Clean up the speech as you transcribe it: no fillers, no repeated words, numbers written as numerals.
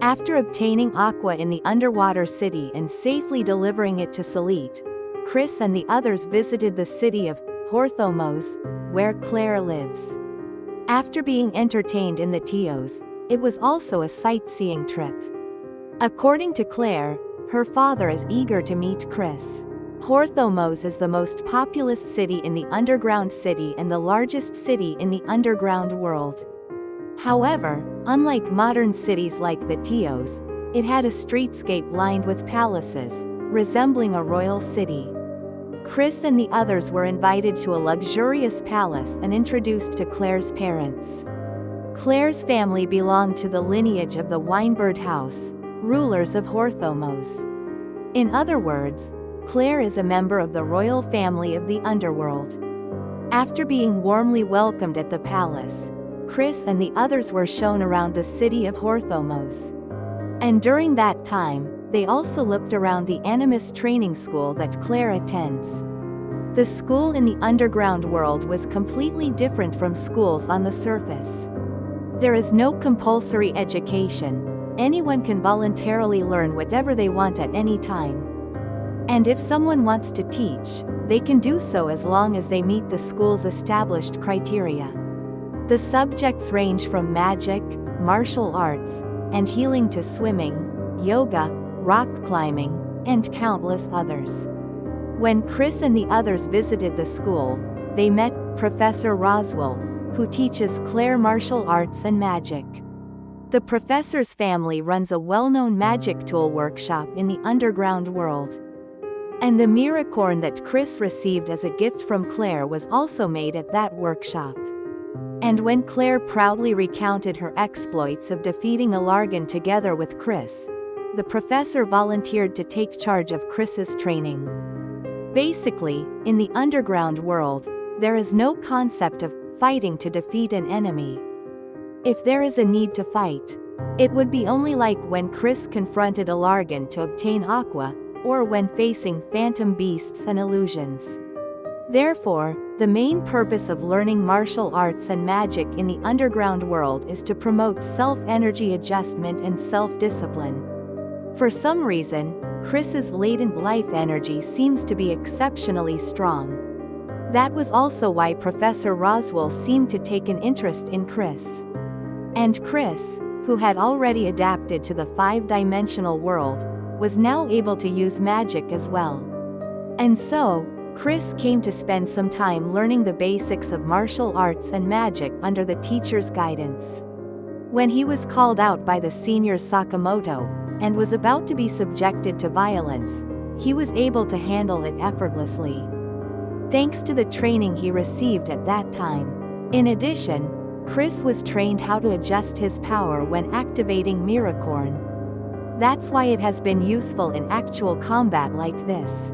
After obtaining Aqua in the underwater city and safely delivering it to Selite, Chris and the others visited the city of Horthomos, where Claire lives. After being entertained in the Teos, it was also a sightseeing trip. According to Claire, her father is eager to meet Chris. Horthomos is the most populous city in the underground city and the largest city in the underground world. However, unlike modern cities like the Teos, it had a streetscape lined with palaces, resembling a royal city. Chris and the others were invited to a luxurious palace and introduced to Claire's parents. Claire's family belonged to the lineage of the Winebird House, rulers of Horthomos. In other words, Claire is a member of the royal family of the underworld. After being warmly welcomed at the palace, Chris and the others were shown around the city of Horthomos. And during that time, they also looked around the Animus training school that Claire attends. The school in the underground world was completely different from schools on the surface. There is no compulsory education. Anyone can voluntarily learn whatever they want at any time. And if someone wants to teach, they can do so as long as they meet the school's established criteria. The subjects range from magic, martial arts, and healing to swimming, yoga, rock climbing, and countless others. When Chris and the others visited the school, they met Professor Roswell, who teaches Claire martial arts and magic. The professor's family runs a well-known magic tool workshop in the underground world. And the miracorn that Chris received as a gift from Claire was also made at that workshop. And when Claire proudly recounted her exploits of defeating Alargan together with Chris, the professor volunteered to take charge of Chris's training. Basically, in the underground world, there is no concept of fighting to defeat an enemy. If there is a need to fight, it would be only like when Chris confronted Alargan to obtain Aqua, or when facing phantom beasts and illusions. Therefore, the main purpose of learning martial arts and magic in the underground world is to promote self-energy adjustment and self-discipline. For some reason, Chris's latent life energy seems to be exceptionally strong. That was also why Professor Roswell seemed to take an interest in Chris. And Chris, who had already adapted to the five-dimensional world, was now able to use magic as well. And so, Chris came to spend some time learning the basics of martial arts and magic under the teacher's guidance. When he was called out by the senior Sakamoto, and was about to be subjected to violence, he was able to handle it effortlessly, thanks to the training he received at that time. In addition, Chris was trained how to adjust his power when activating Miracorn. That's why it has been useful in actual combat like this.